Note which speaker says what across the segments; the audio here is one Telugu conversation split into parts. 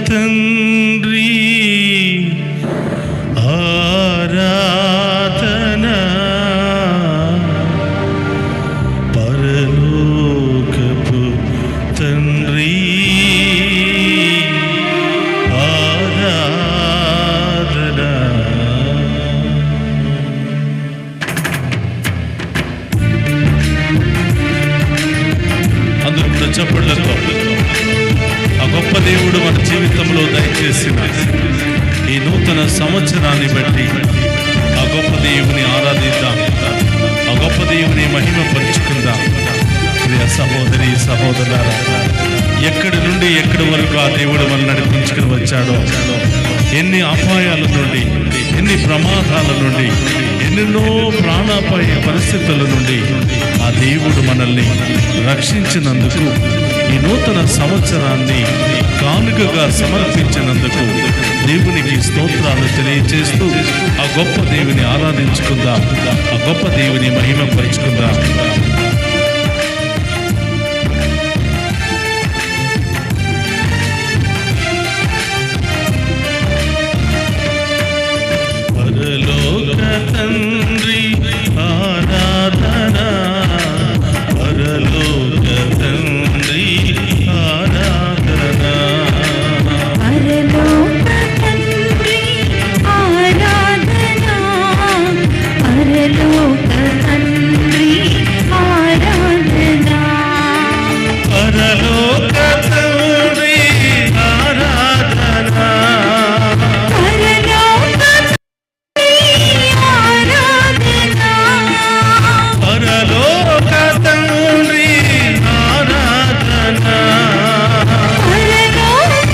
Speaker 1: తండ్రి ఆరాధన, పరలోకపు తండ్రి ఆరాధన. అందరూ కూడా చప్పట్లతో ఆ గొప్ప దేవుడు మన జీవితంలో దయచేసిన ఈ నూతన సంవత్సరాన్ని బట్టి ఆ గొప్ప దేవుని ఆరాధిద్దాం, ఆ గొప్ప దేవుని మహిమ పరుచుకుందాం. ప్రియ సహోదరి సహోదరులారా, ఎక్కడి నుండి ఎక్కడి వరకు ఆ దేవుడు మనల్ని నడిపించుకుని వచ్చాడో, ఎన్ని అపాయాల నుండి, ఎన్ని ప్రమాదాల నుండి, ఎన్నెన్నో ప్రాణాపాయ పరిస్థితుల నుండి ఆ దేవుడు మనల్ని రక్షించినందుకు, ఈ నూతన సంవత్సరాన్ని కానుకగా సమర్పించినందుకు దేవునికి స్తోత్రాలు తెలియజేస్తూ ఆ గొప్ప దేవుని ఆరాధించుకుందాం, ఆ గొప్ప దేవుని మహిమ పరుచుకుందాం. పరలోక తండ్రి ఆరాధన, పరలోక తండ్రి ఆరాధన,
Speaker 2: పరలోక తండ్రి ఆరాధన, పరలోక తండ్రి ఆరాధన,
Speaker 1: పరలోక తండ్రి ఆరాధన, పరలోక తండ్రి ఆరాధన, పరలోక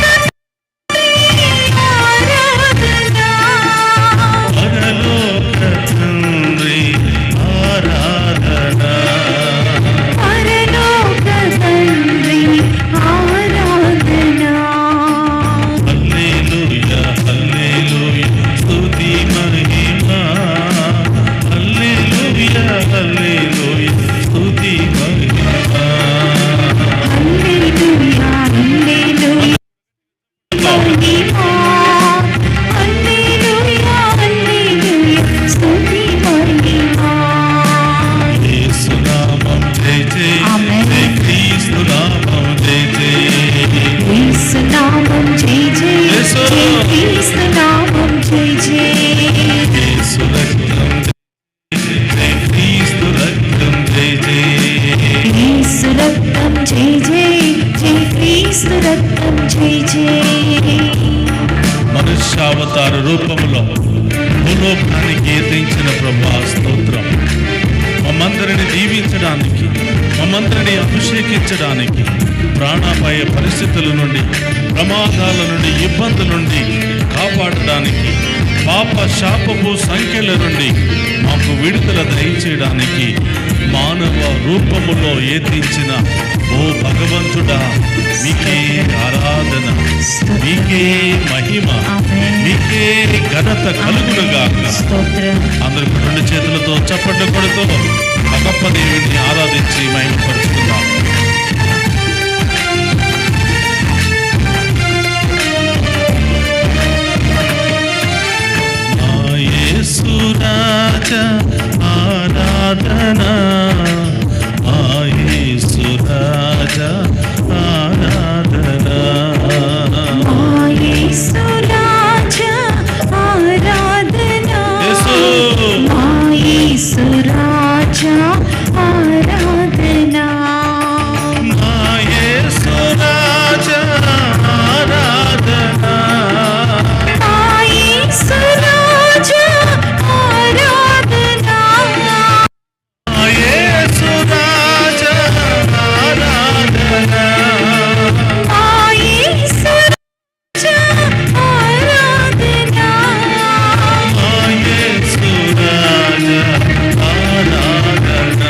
Speaker 1: తండ్రి ఆరాధన,
Speaker 2: పరలోక తండ్రి ఆరాధన.
Speaker 1: హల్లెలూయా హల్లెలూయా స్తుతి మహిమ, హల్లెలూయా హల్లెలూయా స్తుతి మహిమ,
Speaker 2: హల్లెలూయా హల్లెలూయా మహిమా, హల్లెలూయా హల్లెలూయా స్తుతి మహిమా.
Speaker 1: యేసు నామం జై జై,
Speaker 2: ఆమేన్.
Speaker 1: జై క్రీస్తు నామం జై జై,
Speaker 2: యేసు నామం జై జై,
Speaker 1: యేసు.
Speaker 2: జై క్రీస్తు నామం జై జై,
Speaker 1: యేసు రక్తం జై, క్రీస్తు రక్తం జై జై,
Speaker 2: యేసు రక్తం జై జై, జై క్రీస్తు రక్తం జై జై.
Speaker 1: మనుష్యావతార రూపంలో భూలోకానికి ఎదించిన ప్రభా స్తోత్రం. మమ్మందరిని దీవించడానికి, మమ్మందరిని అభిషేకించడానికి, ప్రాణాపాయ పరిస్థితుల నుండి, ప్రమాదాల నుండి, ఇబ్బందుల నుండి కాపాడడానికి, పాప శాపపు సంఖ్యల నుండి మాకు విడుదల దయచేయడానికి మానవ రూపములో ఎదించిన ఓ భగవంతుడా, మీకే ఆరాధన, మీకే మహిమ, మీకే ఘనత కలుగునుగా.
Speaker 2: స్తోత్రం.
Speaker 1: అందరూ రెండు చేతులతో చప్పట్లు కొడుతూ ఆ గొప్ప దేవుని ఆరాధించి మహిమపరుచుకుందాం. నా యేసు రాజా ఆరాధన, నా యేసు రాజా ఆరాధన,
Speaker 2: మా యేసు రాజా ఆరాధన,
Speaker 1: యేసు.
Speaker 2: మా యేసు రాజా ఆరాధన,
Speaker 1: నా యేసు రాజా ఆరాధన,
Speaker 2: మా యేసు రాజా ఆరాధన,
Speaker 1: నా యేసు రాజా ఆరాధన,
Speaker 2: మా యేసు రాజా ఆరాధన,
Speaker 1: నా యేసు రాజా ఆరాధన,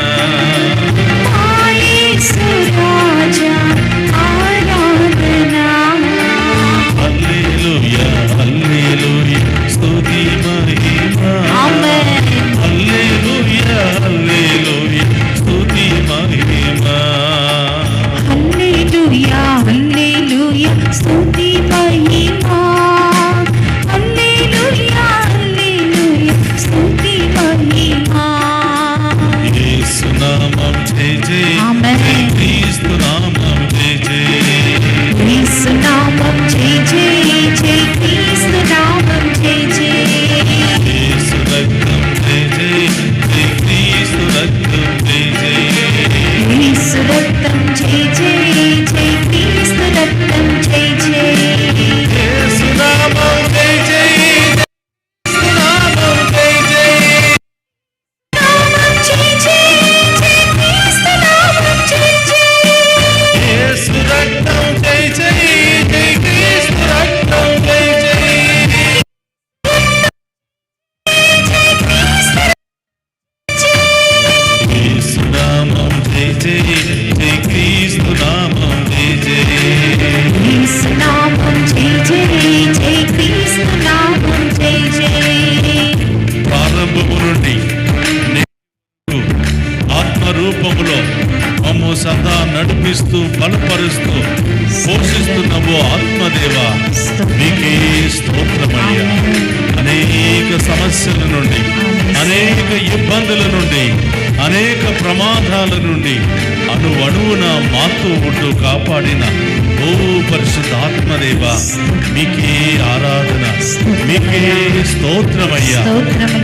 Speaker 1: యేసునామం జై జై
Speaker 2: ఆమేన్.
Speaker 1: జై క్రీస్తు నామం జై జై
Speaker 2: యేసు నామం జై జై జై క్రీస్తు నామం జై జై
Speaker 1: యేసు రక్తం జై జై జై క్రీస్తు రక్తం జై జై
Speaker 2: యేసు రక్తం జై జై జై క్రీస్తు రక్తం జై జై
Speaker 1: యేసునామం జై జై యేసునామం జై జై
Speaker 2: నామం జై జై జై క్రీస్తు నామం జై జై
Speaker 1: యేసు రక్తం జై జై జై క్రీస్తు రక్తం జై జై యేసునామం జై జై జై క్రీస్తు నామం జై జై
Speaker 2: యేసు నామం జై జై జై క్రీస్తు నామం జై జై
Speaker 1: ప్రారంభము నుండి నేడు ఆత్మరూపములో మమ్ము సదా నడిపిస్తూ బలపరుస్తూ పోషిస్తున్నవో ఆత్మదేవ మీకే స్తోత్రమయ్యా. అనేక సమస్యల నుండి, అనేక ఇబ్బందుల నుండి, అనేక ప్రమాదాల నుండి అణువణువున మాతో ఉంటూ కాపాడిన ఓ పరిశుద్ధాత్మదేవ మీకే ఆరాధన, మీకే స్తోత్రమయ్యా.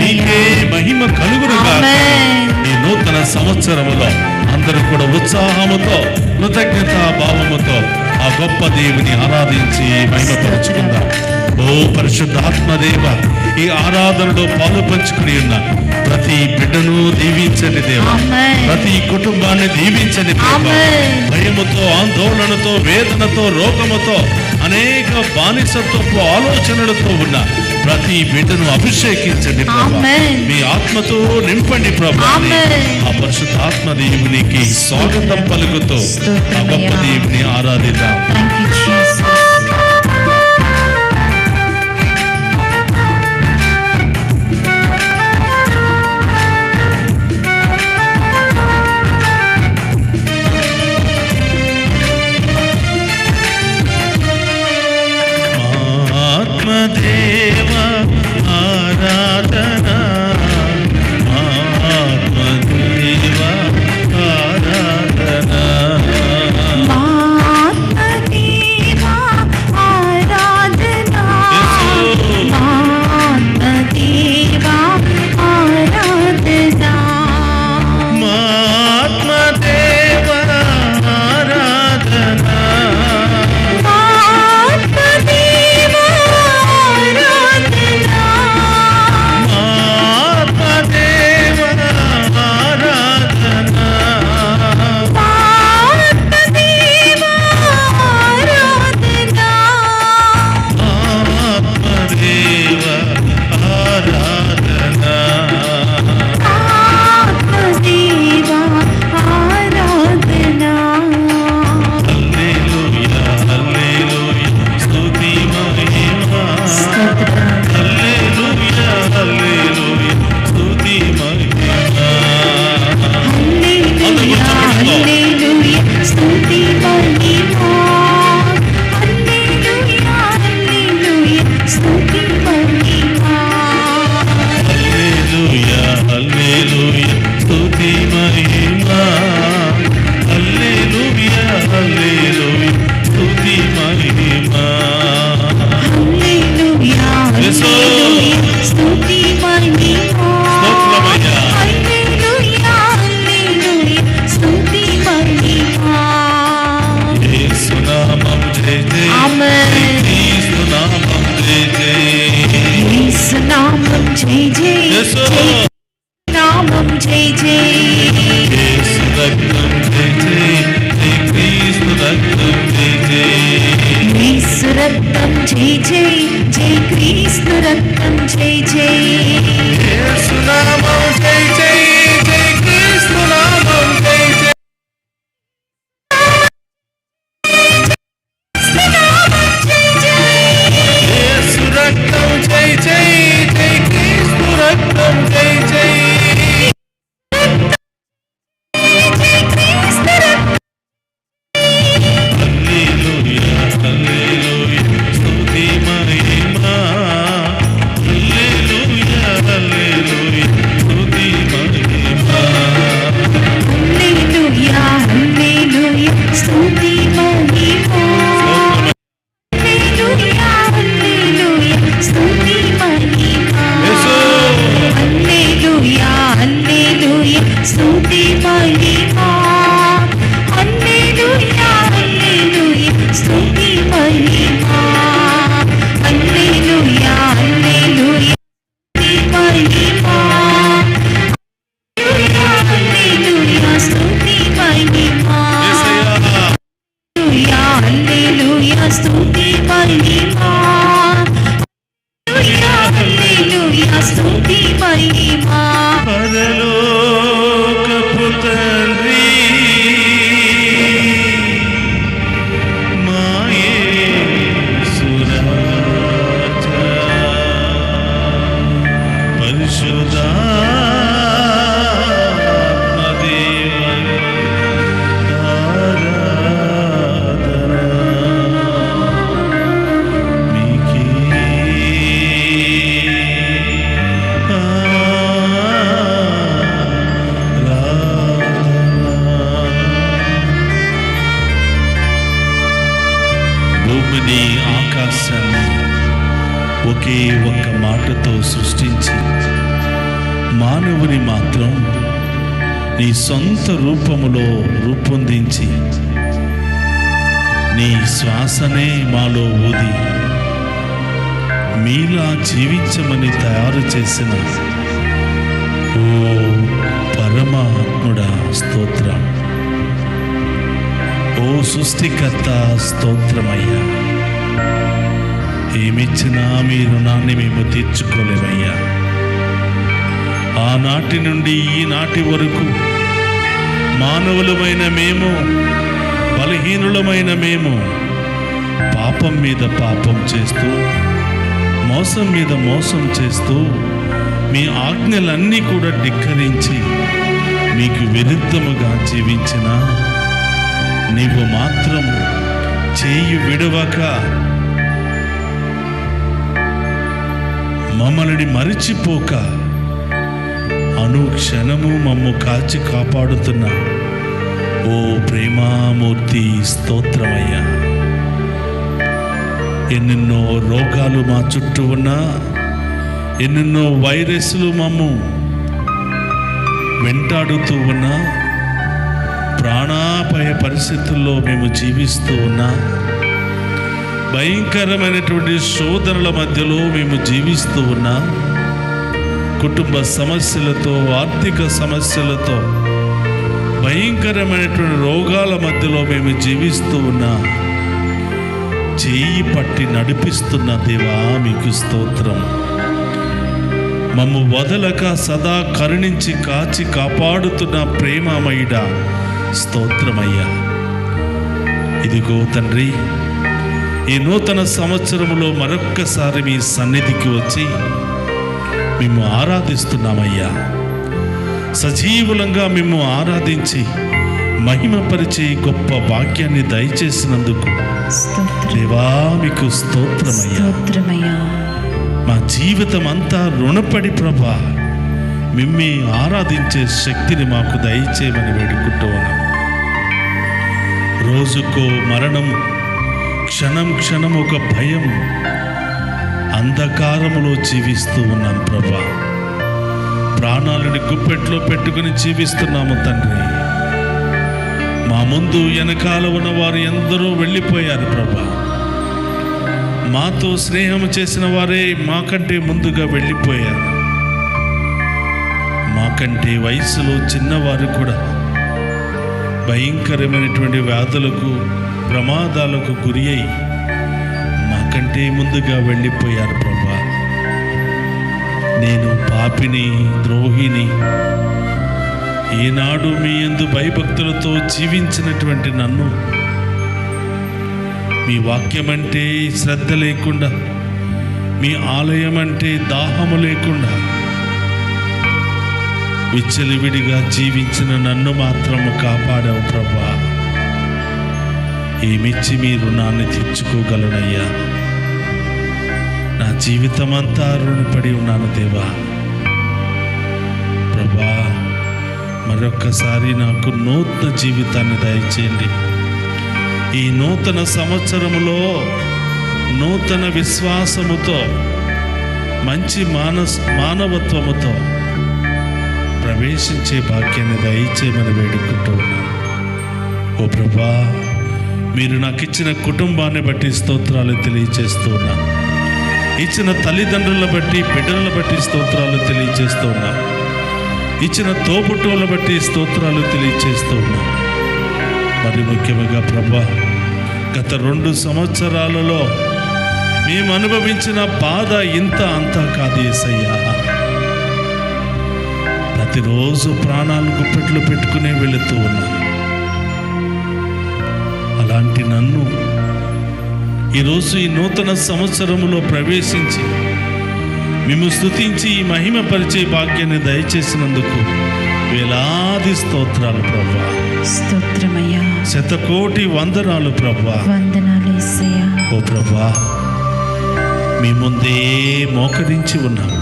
Speaker 1: మీకే మహిమ కలుగునుగా.
Speaker 2: ఆమేన్.
Speaker 1: ఈ నూతన సంవత్సరములో అందరూ కూడా ఉత్సాహముతో, కృతజ్ఞతా భావముతో ఆ గొప్ప దేవుని ఆరాధించి మహిమపరుచుకుందాం. ఓ పరిశుద్ధాత్మదేవ, ఈ ఆరాధనలో పాలు పంచుకుని ఉన్న ప్రతి బిడ్డను దీవించండి దేవా.
Speaker 2: ఆమేన్.
Speaker 1: ప్రతి కుటుంబాన్ని దీవించండి దేవా.
Speaker 2: ఆమేన్.
Speaker 1: భయముతో, ఆందోళనతో, వేదనతో, రోగముతో, అనేక బానిసత్వపు ఆలోచనలతో ఉన్న ప్రతి బిడ్డను అభిషేకించండి ప్రభా.
Speaker 2: ఆమేన్.
Speaker 1: మీ ఆత్మతో నింపండి ప్రభా.
Speaker 2: ఆమేన్.
Speaker 1: ఆ పరిశుద్ధాత్మ దేవునికి స్వాగతం పలుకుతూ ఆ గొప్ప దేవుని ఆరాధిద్దాం.
Speaker 2: Thank you, Jesus.
Speaker 1: ఆత్మదేవ ఆరాధన, ఆత్మదేవ ఆరాధన.
Speaker 2: ఆత్మదేవా ఆరాధనా. ఆత్మదేవా ఆరాధనా.
Speaker 1: మా ఆత్మదేవ ఆరాధన.
Speaker 2: ఆత్మదేవా ఆరాధనా.
Speaker 1: ఆత్మదేవ ఆరాధన.
Speaker 2: ఆత్మదేవా ఆరాధనా.
Speaker 1: ఆత్మదేవ ఆరాధన.
Speaker 2: ఆత్మదేవా ఆరాధనా.
Speaker 1: హల్లెలూయా, హల్లెలూయా, స్తుతి మహిమ. హల్లెలూయా, హల్లెలూయా, స్తుతి మహిమ.
Speaker 2: హల్లెలూయా హల్లెలూయా స్తుతి మహిమా. హల్లెలూయా హల్లెలూయా స్తుతి మహిమా.
Speaker 1: హల్లెలూయా, హల్లెలూయా, స్తుతి మహిమ. హల్లెలూయా, హల్లెలూయా, స్తుతి మహిమ.
Speaker 2: హల్లెలూయా హల్లెలూయా స్తుతి మహిమా.
Speaker 1: స్తోత్రమయ్యా.
Speaker 2: హల్లెలూయా హల్లెలూయా స్తుతి మహిమా.
Speaker 1: యేసునామం జై జై,
Speaker 2: ఆమేన్.
Speaker 1: క్రీస్తునామం జై జై.
Speaker 2: యేసు నామం జై జై
Speaker 1: యేసు
Speaker 2: జై నామం జై జై
Speaker 1: యేసు రక్తం జై జై, జై క్రీస్తు రక్తం జై జై.
Speaker 2: యేసు రక్తం జై జై జై క్రీస్తు రక్తం జై జై
Speaker 1: యేసునామం జై జై, జై క్రీస్తునామం జై జై.
Speaker 2: నామం జై జై
Speaker 1: యేసు రక్తం జై జై, జై క్రీస్తు రక్తం జై జై.
Speaker 2: జై క్రీస్తు రక్తం.
Speaker 1: హల్లెలూయా, హల్లెలూయా, స్తుతి మహిమ. హల్లెలూయా,
Speaker 2: మహిమా. హల్లెలూయా హల్లెలూయా స్తుతి మహిమా. హల్లెలూయా హల్లెలూయా స్తుతి మహిమా. హల్లెలూయా స్తుతి మహిమా. హల్లెలూయా హల్లెలూయా స్తుతి మహిమా. హల్లెలూయా స్తుతి మహిమా.
Speaker 1: పరలోకపు తండ్రి మా యేసు రాజా, పరిశుద్ధాత్మ దేవా, ఆరాధన మీకే. భూమిని ఆకాశాన్ని ఒకే ఒక్క మాటతో సృష్టించి మానవుని మాత్రం నీ సొంత రూపములో రూపొందించి నీ శ్వాసనే మాలో ఊది మీలా జీవించమని తయారు చేసిన ఓ పరమాత్ముడా స్తోత్రం. ఓ సృష్టికర్త స్తోత్రమయ్యా. ఏమిచ్చినా మీ రుణాన్ని మేము తీర్చుకోలేమయ్యా. ఆనాటి నుండి ఈనాటి వరకు మానవులమైన మేము, బలహీనులమైన మేము పాపం మీద పాపం చేస్తూ, మోసం మీద మోసం చేస్తూ, మీ ఆజ్ఞలన్నీ కూడా ధిక్కరించి మీకు విరుద్ధముగా జీవించిన నీవు మాత్రం చేయి విడవక మమ్మల్ని మరిచిపోక అనుక్షణము మమ్ము కాచి కాపాడుతున్న ఓ ప్రేమామూర్తి స్తోత్రమయ్యా. ఎన్నెన్నో రోగాలు మా చుట్టూ ఉన్నా, ఎన్నెన్నో వైరస్లు మమ్ము వెంటాడుతూ ఉన్నా, ప్రాణాపాయ పరిస్థితుల్లో మేము జీవిస్తూ ఉన్నా, భయంకరమైనటువంటి శోధనల మధ్యలో మేము జీవిస్తూ ఉన్నా, కుటుంబ సమస్యలతో, ఆర్థిక సమస్యలతో, భయంకరమైనటువంటి రోగాల మధ్యలో మేము జీవిస్తూ ఉన్నా, చేయి పట్టి నడిపిస్తున్న దేవా మీకు స్తోత్రం. మమ్ము వదలక సదా కరుణించి కాచి కాపాడుతున్న ప్రేమమయుడా స్తోత్రమయ్యా. ఇదిగో తండ్రి, ఈ నూతన సంవత్సరములో మరొక్కసారి మీ సన్నిధికి వచ్చి మేము ఆరాధిస్తున్నామయ్యా. సజీవులంగా మేము ఆరాధించి మహిమపరిచే గొప్ప వాక్యాన్ని దయచేసినందుకు దేవా మీకు స్తోత్రమయ్యా. మా జీవితం అంతా రుణపడి ప్రభా మిమ్మే ఆరాధించే శక్తిని మాకు దయచేయమని వేడుకుంటూ ఉన్నాం. రోజుకో మరణం, క్షణం క్షణం ఒక భయం, అంధకారములో జీవిస్తూ ఉన్నాం ప్రభా. ప్రాణాలని గుప్పెట్లో పెట్టుకుని జీవిస్తున్నాము తండ్రి. మా ముందు వెనకాల ఉన్న వారు ఎందరో వెళ్ళిపోయారు ప్రభా. మాతో స్నేహం చేసిన వారే మాకంటే ముందుగా వెళ్ళిపోయారు. మాకంటే వయసులో చిన్నవారు కూడా భయంకరమైనటువంటి వ్యాధులకు, ప్రమాదాలకు గురి అయి మాకంటే ముందుగా వెళ్ళిపోయారు ప్రభా. నేను పాపిని, ద్రోహిని, ఈనాడు మీ యందు భయభక్తులతో జీవించినటువంటి నన్ను మీ వాక్యం అంటే శ్రద్ధ లేకుండా, మీ ఆలయం అంటే దాహము లేకుండా విచ్చలివిడిగా జీవించిన నన్ను మాత్రము కాపాడావు ప్రభా. ఏమిచ్చి మీ రుణాన్ని తీర్చుకోగలనయ్యా. నా జీవితం అంతా రుణపడి ఉన్నాను దేవా. ప్రభా, మరొక్కసారి నాకు నూతన జీవితాన్ని దయచేయండి. ఈ నూతన సంవత్సరములో నూతన విశ్వాసముతో, మంచి మానవత్వముతో ప్రవేశించే భాగ్యాన్ని దయచేయమని వేడుకుంటూ ఉన్నాను. ఓ ప్రభా, మీరు నాకు ఇచ్చిన కుటుంబాన్ని బట్టి స్తోత్రాలు తెలియజేస్తూ ఉన్నాను. ఇచ్చిన తల్లిదండ్రులను బట్టి, బిడ్డలను బట్టి స్తోత్రాలు తెలియజేస్తూ ఉన్నాను. ఇచ్చిన తోబుట్టువులను బట్టి స్తోత్రాలు తెలియజేస్తూ ఉన్నాను. మరి ముఖ్యంగా ప్రభా, గత 2 సంవత్సరాలలో మేము అనుభవించిన బాధ ఇంత అంతా కాదు యేసయ్యా. ప్రతిరోజు ప్రాణాలు గుప్పెట్లు పెట్టుకునే వెళుతూ ఉన్నాను. అలాంటి నన్ను ఈరోజు ఈ నూతన సంవత్సరములో ప్రవేశించి మేము స్తుతించి ఈ మహిమపరిచే భాగ్యాన్ని దయచేసినందుకు వేలాది స్తోత్రాలు ప్రభా.
Speaker 2: స్తోత్రమయ్యా.
Speaker 1: శతకోటి వందనాలు ప్రభా.
Speaker 2: వందనాలు యేసయ్యా.
Speaker 1: ఓ ప్రభా, మీ ముందే మోకరించి ఉన్నాం,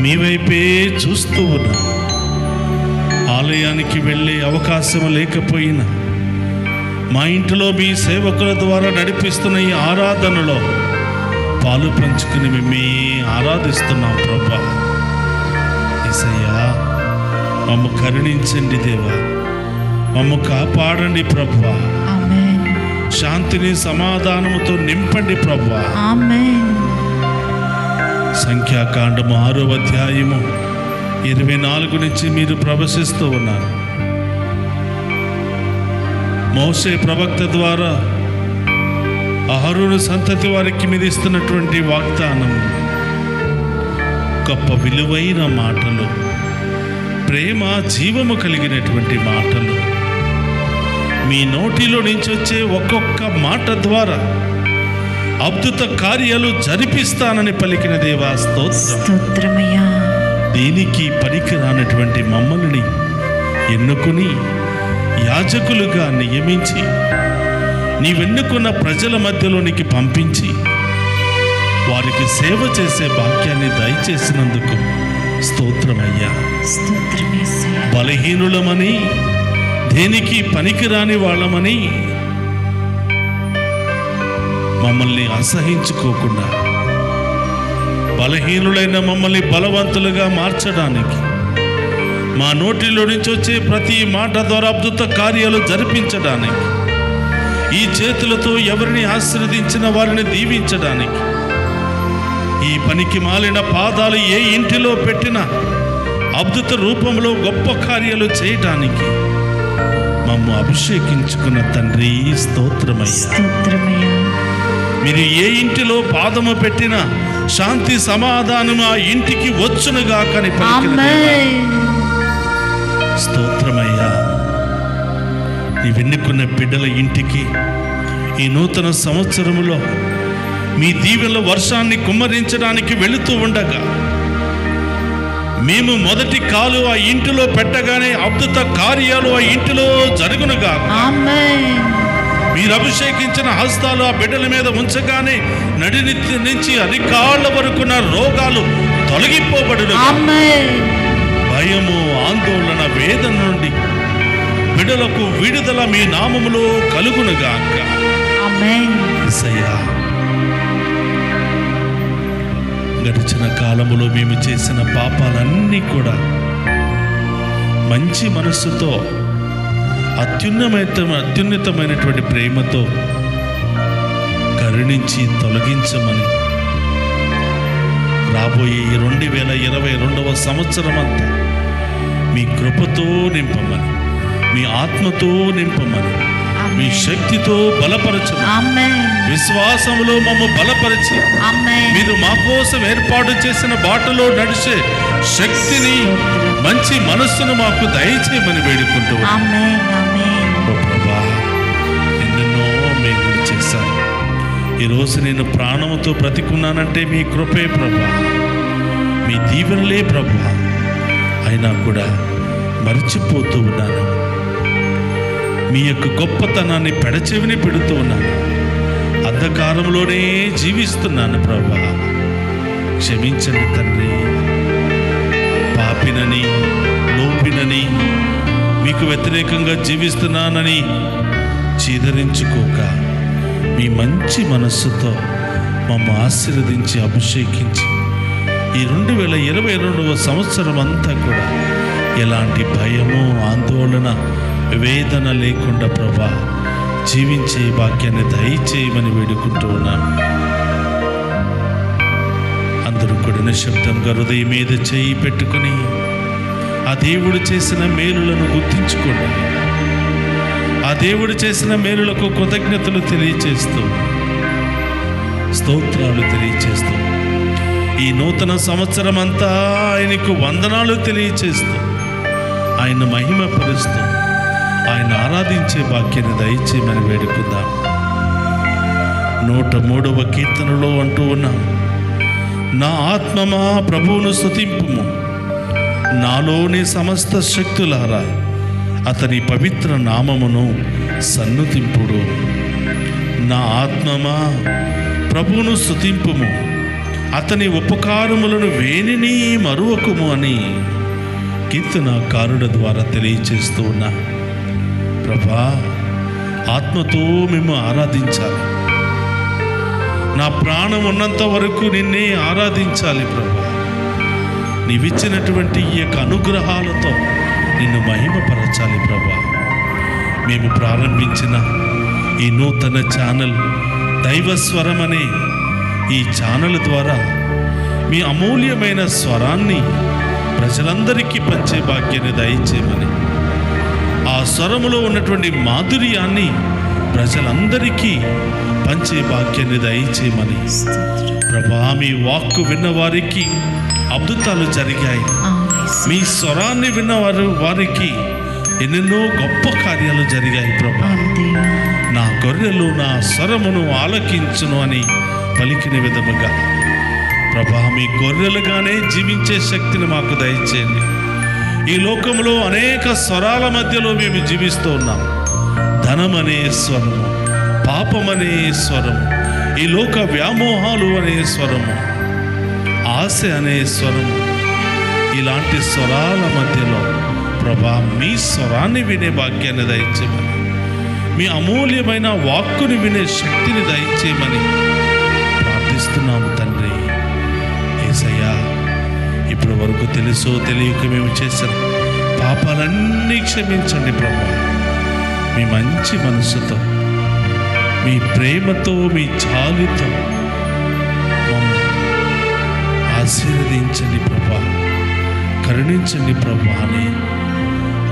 Speaker 1: మీ వైపే చూస్తూ ఉన్నాం. ఆలయానికి వెళ్ళే అవకాశం లేకపోయినా మా ఇంటిలో మీ సేవకుల ద్వారా నడిపిస్తున్న ఈ ఆరాధనలో పాలు పంచుకుని మేమే ఆరాధిస్తున్నాం ప్రభా. యేసయ్యా, మమ్ము కరుణించండి దేవా, మమ్ము కాపాడండి ప్రభా.
Speaker 2: ఆమేన్.
Speaker 1: శాంతిని సమాధానముతో నింపండి ప్రభా.
Speaker 2: ఆమేన్.
Speaker 1: సంఖ్యాకాండము 6వ అధ్యాయము 24 నుంచి మీరు ప్రవశిస్తూ ఉన్నారు. మోషే ప్రవక్త ద్వారా అహరోను సంతతి వారికి మీద ఇస్తున్నటువంటి వాగ్దానం గొప్ప విలువైన మాటలు, ప్రేమ జీవము కలిగినటువంటి మాటలు. మీ నోటిలో నుంచి వచ్చే ఒక్కొక్క మాట ద్వారా అద్భుత కార్యాలు జరిపిస్తానని పలికిన దేవా స్తోత్రం.
Speaker 2: స్తోత్రమయ్యా.
Speaker 1: దీనికి పనికి రానటువంటి మమ్మల్ని ఎన్నుకుని యాజకులుగా నియమించి నీవెన్నుకున్న ప్రజల మధ్యలోనికి పంపించి వారికి సేవ చేసే భాగ్యాన్ని దయచేసినందుకు స్తోత్రమయ్యా.
Speaker 2: స్తోత్రం యేసయ్యా.
Speaker 1: బలహీనులమని, దేనికి పనికిరాని వాళ్ళమని మమ్మల్ని అసహించుకోకుండా బలహీనులైన మమ్మల్ని బలవంతులుగా మార్చడానికి మా నోటిలో నుంచి వచ్చే ప్రతి మాట ద్వారా అద్భుత కార్యాలు జరిపించడానికి, ఈ చేతులతో ఎవరిని ఆశీర్వదించిన వారిని దీవించడానికి, ఈ పనికి మాలిన పాదాలు ఏ ఇంటిలో పెట్టినా అద్భుత రూపంలో గొప్ప కార్యాలు చేయటానికి మమ్ము అభిషేకించుకున్న తండ్రి స్తోత్రమయ్యా.
Speaker 2: స్తోత్రమయ్యా.
Speaker 1: మీరు ఏ ఇంటిలో పాదము పెట్టినా శాంతి సమాధానం ఆ ఇంటికి వచ్చునుగా కని
Speaker 2: ఆమేన్.
Speaker 1: స్తోత్రమయ్యా. నీవెన్నుకున్న బిడ్డల ఇంటికి ఈ నూతన సంవత్సరములో మీ దీవెనల వర్షాన్ని కుమ్మరించడానికి వెళుతూ ఉండగా మేము మొదటి కాలు ఆ ఇంటిలో పెట్టగానే అద్భుత కార్యాలు ఆ ఇంటిలో జరుగునుగా.
Speaker 2: ఆమేన్.
Speaker 1: మీరు అభిషేకించిన హస్తాలు ఆ బిడ్డల మీద ఉంచగానే నడినెత్తి నుంచి అరికాళ్ళ వరకున్న రోగాలు తొలగిపోబడును.
Speaker 2: ఆమేన్.
Speaker 1: భయము, ఆందోళన, వేదన నుండి బిడ్డలకు విడుదల మీ నామములో కలుగునుగాక.
Speaker 2: ఆమేన్.
Speaker 1: యేసయ్యా, గడిచిన కాలములో మేము చేసిన పాపాలన్నీ కూడా మంచి మనస్సుతో అత్యున్నతమైనటువంటి ప్రేమతో కరుణించి తొలగించమని రాబోయే 2022వ సంవత్సరం అంతా మీ కృపతో నింపమని, మీ ఆత్మతో నింపమని, మీ శక్తితో బలపరచమని,
Speaker 2: ఆమేన్.
Speaker 1: విశ్వాసములో మమ్ము బలపరిచి
Speaker 2: ఆమేన్.
Speaker 1: మీరు మా కోసం ఏర్పాటు చేసిన బాటలో నడిచే శక్తిని, మంచి మనస్సును మాకు దయచేయమని వేడుకుంటూ
Speaker 2: ఆమేన్. ఆమేన్.
Speaker 1: ఓ ప్రభా, ఎన్నెన్నో మేలు చేశాను. ఈరోజు నేను ప్రాణముతో బ్రతికున్నానంటే మీ కృపే ప్రభా, మీ దీవెనలే ప్రభా. అయినా కూడా మర్చిపోతూ ఉన్నాను. మీ యొక్క గొప్పతనాన్ని పెడచెవిని పెడుతూ ఉన్నాను. అంధకారంలోనే జీవిస్తున్నాను ప్రభా. క్షమించండి తండ్రి. పాపినని, లోపినని, మీకు వ్యతిరేకంగా జీవిస్తున్నానని చీదరించుకోక మీ మంచి మనస్సుతో మమ్మ ఆశీర్వదించి అభిషేకించి ఈ 2022వ సంవత్సరం అంతా కూడా ఎలాంటి భయము, ఆందోళన, వేదన లేకుండా ప్రభా జీవించే భాగ్యాన్ని దయచేయమని వేడుకుంటూ ఉన్నాం. అందరూ కూడా నిశ్శబ్దంగా హృదయం మీద చేయి పెట్టుకుని ఆ దేవుడు చేసిన మేలులను గుర్తించుకోండి. ఆ దేవుడు చేసిన మేలులకు కృతజ్ఞతలు తెలియచేస్తూ, స్తోత్రాలు తెలియచేస్తూ, ఈ నూతన సంవత్సరం అంతా ఆయనకు వందనాలు తెలియచేస్తూ, ఆయన మహిమపరుస్తూ, ఆయన ఆరాధించే భాగ్యాన్ని దయచేయమని వేడుకుందాం. 103వ కీర్తనలో అంటూ ఉన్నాం, నా ఆత్మమా ప్రభువును స్తుతింపుము, నాలోని సమస్త శక్తులారా అతని పవిత్ర నామమును సన్నుతింపుడు. నా ఆత్మమా ప్రభువును స్తుతింపుము, అతని ఉపకారములను వేనిని మరువకుము అని కీర్తనకారుల ద్వారా తెలియచేస్తూ ఉన్నా. ప్రభా, ఆత్మతో మేము ఆరాధించాలి. నా ప్రాణం ఉన్నంత వరకు నిన్నే ఆరాధించాలి ప్రభా. నీవిచ్చినటువంటి ఈ యొక్క అనుగ్రహాలతో నిన్ను మహిమపరచాలి ప్రభా. మేము ప్రారంభించిన ఈ నూతన ఛానల్ దైవస్వరం అనే ఈ ఛానల్ ద్వారా మీ అమూల్యమైన స్వరాన్ని ప్రజలందరికీ పంచే భాగ్యాన్ని దయచేయమని, ఆ స్వరములో ఉన్నటువంటి మాధుర్యాన్ని ప్రజలందరికీ పంచే భాగ్యాన్ని దయచేయమని ప్రభా. మీ వాక్కు విన్నవారికి అద్భుతాలు జరిగాయి. మీ స్వరాన్ని వారికి ఎన్నెన్నో గొప్ప కార్యాలు జరిగాయి ప్రభా. నా గొర్రెలు నా స్వరమును ఆలకించును అని పలికిన విధముగా ప్రభా, మీ గొర్రెలుగానే జీవించే శక్తిని మాకు దయచేయండి. ఈ లోకంలో అనేక స్వరాల మధ్యలో మేము జీవిస్తూ ఉన్నాం. ధనం అనే స్వరము, పాపం అనే స్వరము, ఈ లోక వ్యామోహాలు అనే స్వరము, ఆశ అనే స్వరము, ఇలాంటి స్వరాల మధ్యలో ప్రభా మీ స్వరాన్ని వినే భాగ్యాన్ని దయచేయమని, మీ అమూల్యమైన వాక్కుని వినే శక్తిని దయచేయమని ప్రార్థిస్తున్నాము తండ్రి. యేసయ్యా, ఇప్పటి వరకు తెలుసో తెలియక మేము చేసిన పాపాలన్నీ క్షమించండి ప్రభా. మీ మంచి మనసుతో, మీ ప్రేమతో, మీ జాలితో ఆశీర్వదించండి ప్రభా, కరుణించండి ప్రభా అని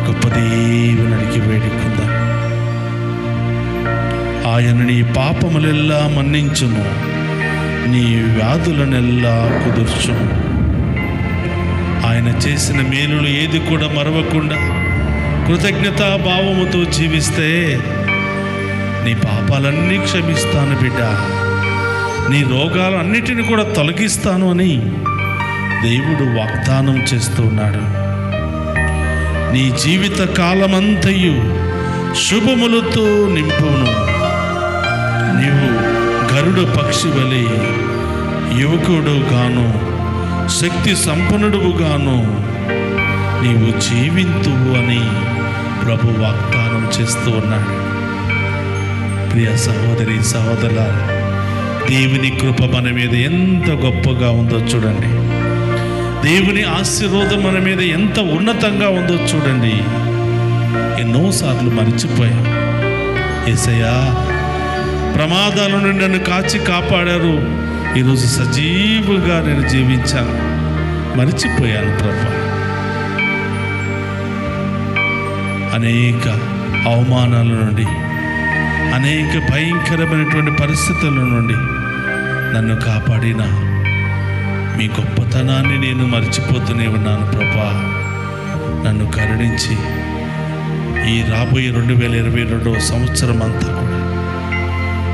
Speaker 1: గొప్ప దేవుని అడిగి వేడుకుందాం. ఆయన నీ పాపములెల్లా మన్నించును, నీ వ్యాధులనెల్లా కుదుర్చును. ఆయన చేసిన మేలులు ఏది కూడా మరవకుండా కృతజ్ఞతా భావముతో జీవిస్తే నీ పాపాలన్నీ క్షమిస్తాను బిడ్డ, నీ రోగాలన్నిటిని కూడా తొలగిస్తాను అని దేవుడు వాగ్దానం చేస్తూ ఉన్నాడు. నీ జీవిత కాలమంతయు శుభములతో నింపును. నీవు గరుడ పక్షి వలె యువకుడు గాను, శక్తి సంపన్నుడువు గాను నీవు జీవింతువు అని ప్రభు వాగ్దానం చేస్తూ ఉన్నాడు. ప్రియ సహోదరి సహోదరుల, దేవుని కృప మన మీద ఎంత గొప్పగా ఉందో చూడండి. దేవుని ఆశీర్వాదం మన మీద ఎంత ఉన్నతంగా ఉందో చూడండి. ఎన్నోసార్లు మరిచిపోయాం. యేసయ్యా, ప్రమాదాల నుండి నన్ను కాచి కాపాడారు. ఈరోజు సజీవుగా నేను జీవించాను, మరిచిపోయాను ప్రభా. అనేక అవమానాల నుండి, అనేక భయంకరమైనటువంటి పరిస్థితుల నుండి నన్ను కాపాడిన మీ గొప్పతనాన్ని నేను మర్చిపోతూనే ఉన్నాను ప్రభా. నన్ను కరుణించి ఈ రాబోయే 2022వ సంవత్సరం అంతా కూడా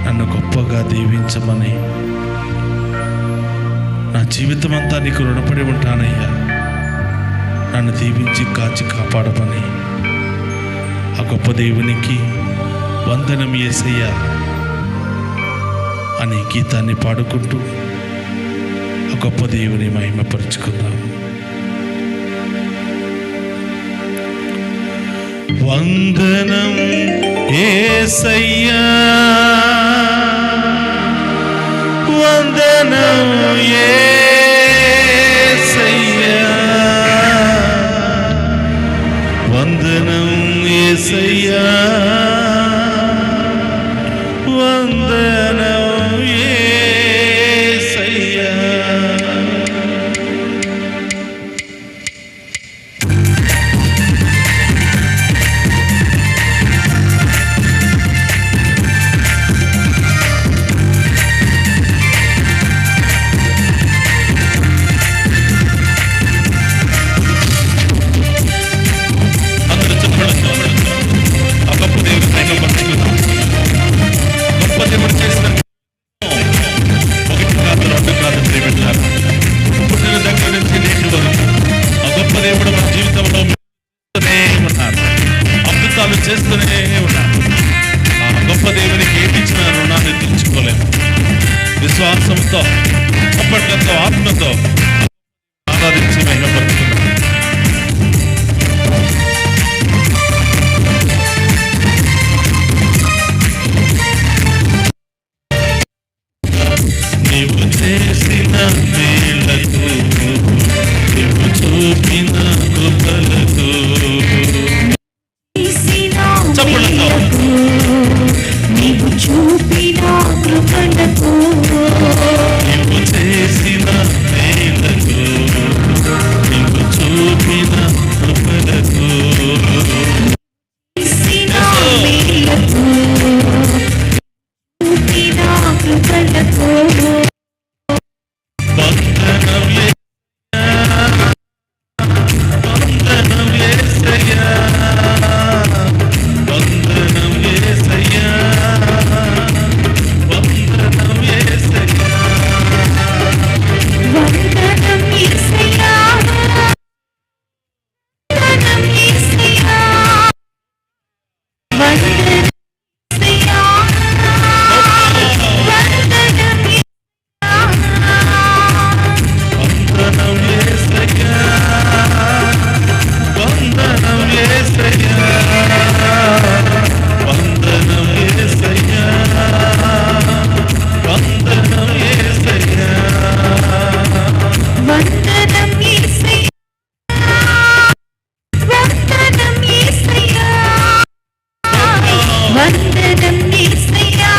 Speaker 1: నన్ను గొప్పగా దీవించమని, నా జీవితం అంతా నీకు రుణపడి ఉంటానయ్యా, నన్ను దీవించి కాచి కాపాడమని ఆ గొప్ప దేవునికి వందనం యేసయ్యా అనే గీతాన్ని పాడుకుంటూ ఆ గొప్ప దేవుని మహిమపరుచుకుందాం. వందనం యేసయ్యా, వందనం యేసయ్యా, యేసయ్యా వందనం యేసయ్యా. అందరూ చెప్పండి, ఆ గొప్ప దేవుని మహిమపరచుకుందాం. గొప్ప దేవుడు చేసిన ఒకటి కాదు, రెండు కాదు ప్రియమిత్రులారా, పుట్టిన దగ్గర నుంచి నేటి వరకు ఆ గొప్ప దేవుడు మన జీవితంలో ఉన్నారు, అద్భుతాలు చేస్తూనే ఉన్నారు. ఆ గొప్ప దేవునికి ఏమి ఇచ్చిన రుణాన్ని తీర్చుకోలేము. విశ్వాసంతో, అప్పట్లతో, ఆత్మతో ఆరాధించి మహిమపరుచుకున్నాం. నీవు చేసిన మేలకు, నీవు చూపిన కృపలకు, చప్పట్లతో
Speaker 2: నీవు చూపిన కృపణకు,
Speaker 1: నీవు చేసిన మేలకు, నీవు చూపిన కృపలకు,
Speaker 2: చేసిన మేలకు, చూపిన కృపణకు
Speaker 1: వందనం వందనం యేసయ్యా, వందనం యేసయ్యా, వందనం యేసయ్యా.
Speaker 2: వందనం యేసయ్యా, వందనం యేసయ్యా, వందనం యేసయ్యా, వందనం యేసయ్యా.
Speaker 1: వందనం యేసయ్యా, వందనం యేసయ్యా, వందనం యేసయ్యా, వందనం యేసయ్యా.
Speaker 2: వందనం యేసయ్యా, వందనం యేసయ్యా, వందనం యేసయ్యా,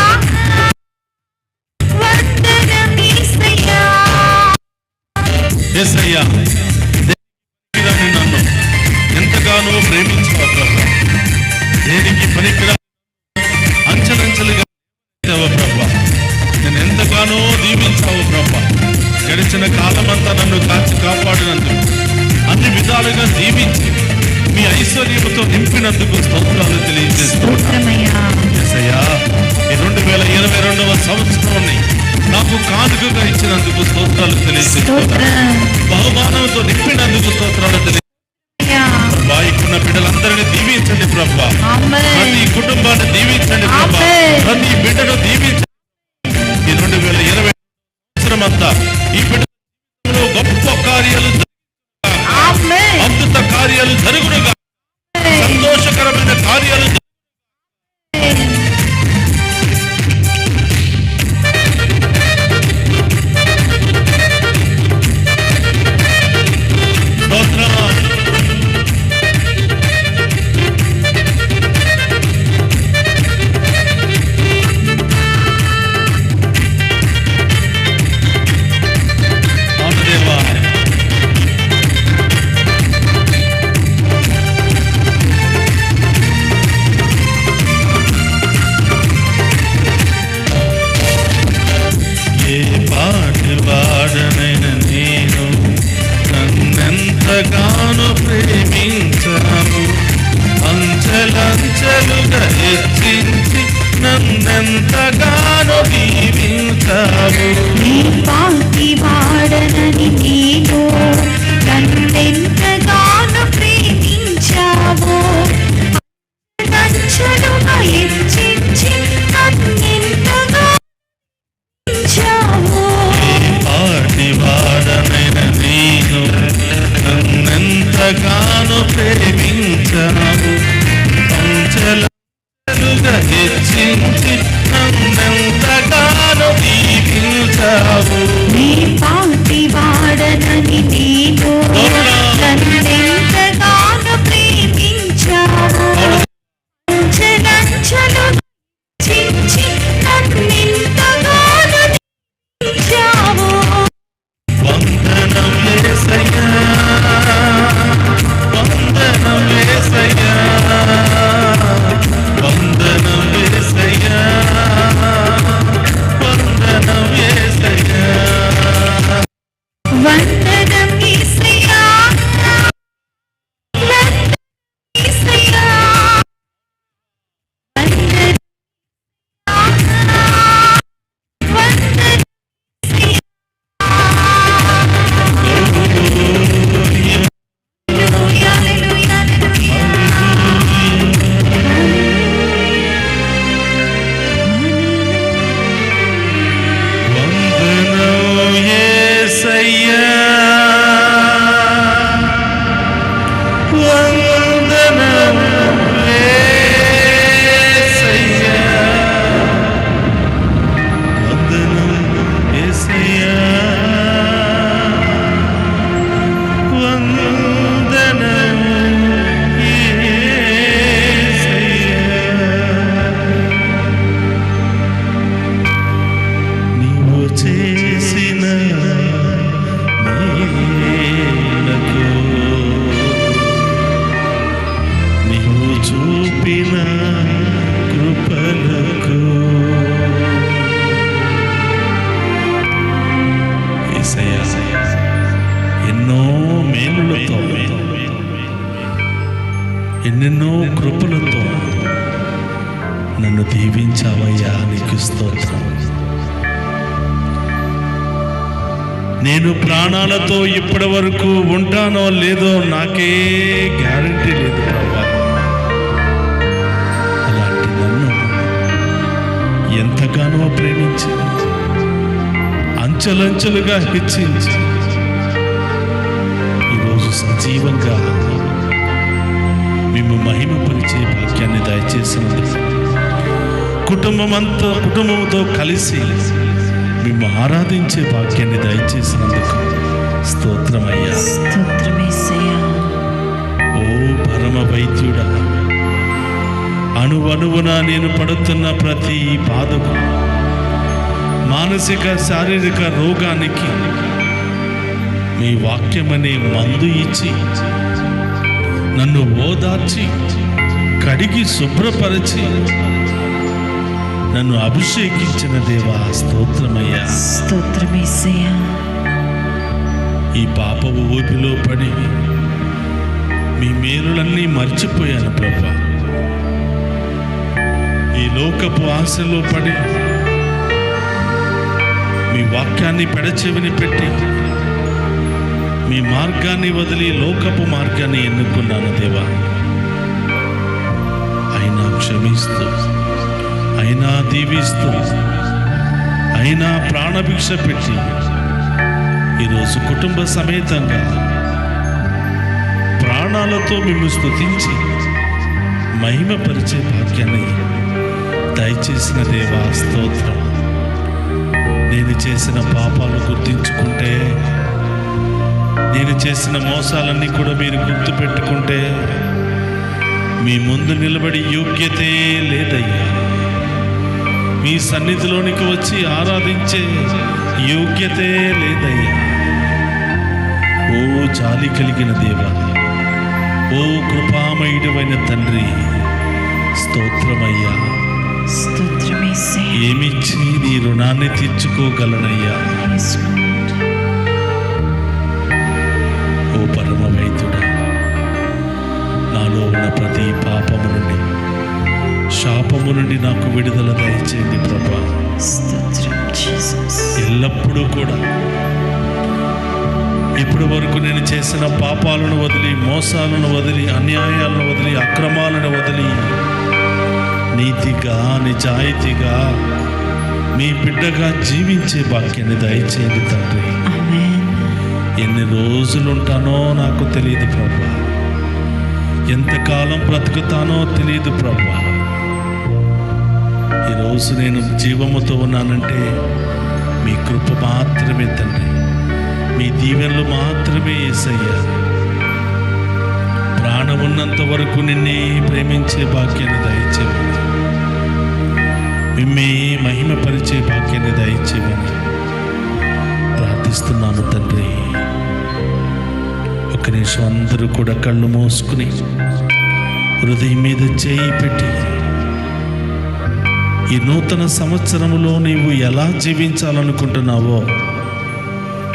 Speaker 2: వందనం యేసయ్యా.
Speaker 1: యేసయ్యా, దేనికి నన్ను ఎంతగానో ప్రేమించావు ప్రభా, దేనికి పనికిరా అంచెలంచెలుగా ప్రభా, నేను ఎంతగానో దీవించావు ప్రభా. గడిచిన కాలమంతా నన్ను కాచి కాపాడినందుకు, అన్ని విధాలుగా దీవించి మీ ఐశ్వర్యముతో నింపినందుకు స్తోత్రాలు తెలియజేస్తున్నాను.
Speaker 2: స్తోత్రమయ్యా.
Speaker 1: యేసయ్యా, ఈ 2022వ సంవత్సరాన్ని నాకు కానుకగా ఇచ్చినందుకు స్తోత్రాలు తెలియజేస్తున్నాను.
Speaker 2: స్తోత్రం
Speaker 1: బహుమానంతో నింపినందుకు స్తోత్రాలు తెలియజేస్తున్నాను.
Speaker 2: అయ్యా.
Speaker 1: బాయికున్న బిడ్డలందరినీ దీవించండి ప్రభా,
Speaker 2: ఆమేన్.
Speaker 1: ప్రతి కుటుంబాన్ని దీవించండి ప్రభా,
Speaker 2: ఆమేన్.
Speaker 1: ప్రతి బిడ్డను దీవించండి. ఈ 2020 సంవత్సరం అంతా ఈ బిడ్డలో గొప్ప కార్యాలు జరుగునుగా,
Speaker 2: ఆమేన్.
Speaker 1: అద్భుత కార్యాలు జరుగునుగా, సంతోషకరమైన కార్యాలు జరుగునుగా. స్తోత్రం. అవును దేవా, ఏ పాటి వాడనైన నేను నన్నెంతగానో ప్రేమించావు, అంచెలంచెలుగా హెచ్చించి నన్నెంతగానో దీవించావు.
Speaker 2: నీ పాటి వాడనని నేను నన్నెంతగానో ప్రేమించావు, అంచెలంచెలుగా హెచ్చించి నన్నెంతగానో దీవించావు.
Speaker 1: ఏ పాటి వాడనైన నేను నన్నెంతగానో ప్రేమించావు, అంచెలంచెలుగా హెచ్చించి నన్నెంతగానో దీవించావు.
Speaker 2: నీ పాటి వాడనని నేను నన్నెంతగానో ప్రేమించావు, వాంఛలు చించి నన్నెంతగానో దీవించావు.
Speaker 1: వందనం యేసయ్యా, వందనం యేసయ్యా, వందనం యేసయ్యా, వందనం యేసయ్యా.
Speaker 2: వందనం యేసయ్యా, వందనం యేసయ్యా, వందనం వందనం యేసయ్యా. హల్లెలూయా, హల్లెలూయా,
Speaker 1: వందనం యేసయ్యా, వందనం యేసయ్యా, వందనం యేసయ్యా, వందనం యేసయ్యా. నీవు చేసిన మేలకు, నీవు చూపిన కృపలకు, యేసయ్యా, ఎన్నో మేలులతో, ఎన్నెన్నో కృపలతో నన్ను దీవించావయ్యా, నీకు స్తోత్రం. నేను ప్రాణాలతో ఇప్పటి వరకు ఉంటానో లేదో నాకే గ్యారంటీ లేదు ప్రభా. అలాంటి నన్ను ఎంతగానో ప్రేమించి అంచెలంచెలుగా హెచ్చించి ఈరోజు సజీవంగా మేము మహిమపరిచే భాగ్యాన్ని దయచేసినందుకు, కుటుంబంతో కలిసి మేము ఆరాధించే భాగ్యాన్ని దయచేసినందుకు స్తోత్రమయ్యా.
Speaker 2: స్తోత్రం యేసయ్యా.
Speaker 1: ఓ పరమ వైద్యుడా, అణువణువున నేను పడుతున్న ప్రతి బాధకు, మానసిక శారీరక రోగానికి మీ వాక్యమనే మందు ఇచ్చి నన్ను ఓదార్చి కడిగి శుభ్రపరిచి నన్ను అభిషేకించిన దేవా స్తోత్రమయ్యా.
Speaker 2: స్తోత్రం యేసయ్యా.
Speaker 1: ఈ పాపపు ఊపిలో పడి మీ మేలులన్నీ మర్చిపోయాను ప్రభా. ఈ లోకపు ఆశలో పడి మీ వాక్యాన్ని పెడచెవిని పెట్టి మీ మార్గాన్ని వదిలి లోకపు మార్గాన్ని ఎన్నుకున్నాను దేవా. అయినా క్షమిస్తూ, అయినా దీవిస్తూ, అయినా ప్రాణభిక్ష పెట్టి ఈరోజు కుటుంబ సమేతంగా ప్రాణాలతో మిమ్ము స్తుతించి మహిమపరిచే భాగ్యాన్ని దయచేసిన దేవా స్తోత్రం. నేను చేసిన పాపాలు గుర్తించుకుంటే, నేను చేసిన మోసాలన్నీ కూడా మీరు గుర్తుపెట్టుకుంటే మీ ముందు నిలబడి యోగ్యతే లేదయ్యా. మీ సన్నిధిలోనికి వచ్చి ఆరాధించే యోగ్యతే లేదయ్యా. ఓ జాలి కలిగిన దేవా, ఓ కృపామయుడైన తండ్రి స్తోత్రమయ్యా.
Speaker 2: స్తోత్రం యేసయ్యా.
Speaker 1: ఏమిచ్చి నీ రుణాన్ని తీర్చుకోగలనయ్యా.
Speaker 2: Yes, Lord.
Speaker 1: ఓ పరమ వైద్యుడా, నాలో ఉన్న ప్రతి పాపము నుండి, శాపము నుండి నాకు విడుదల దయచేయండి ప్రభా.
Speaker 2: స్తోత్రం జీసస్.
Speaker 1: ఎల్లప్పుడూ కూడా ఇప్పటి వరకు నేను చేసిన పాపాలను వదిలి, మోసాలను వదిలి, అన్యాయాలను వదిలి, అక్రమాలను వదిలి నీతిగా, నిజాయితీగా మీ బిడ్డగా జీవించే భాగ్యాన్ని దయచేయండి తండ్రి.
Speaker 2: ఆమేన్.
Speaker 1: ఎన్ని రోజులు ఉంటానో నాకు తెలియదు ప్రభా, ఎంతకాలం బ్రతుకుతానో తెలియదు ప్రభా. ఈరోజు నేను జీవముతో ఉన్నానంటే మీ కృప మాత్రమే తండ్రి, మీ దీవెనలు మాత్రమే యేసయ్యా. ప్రాణం ఉన్నంత వరకు నిన్నే ప్రేమించే భాగ్యాన్ని దయచేయండి. మిమ్మే మహిమపరిచే భాగ్యాన్ని దయచేయమని ప్రార్థిస్తున్నాను తండ్రి. ఒక్క నిమిషం అందరూ కూడా కళ్ళు మూసుకుని హృదయం మీద చేయి పెట్టి ఈ నూతన సంవత్సరములో నీవు ఎలా జీవించాలనుకుంటున్నావో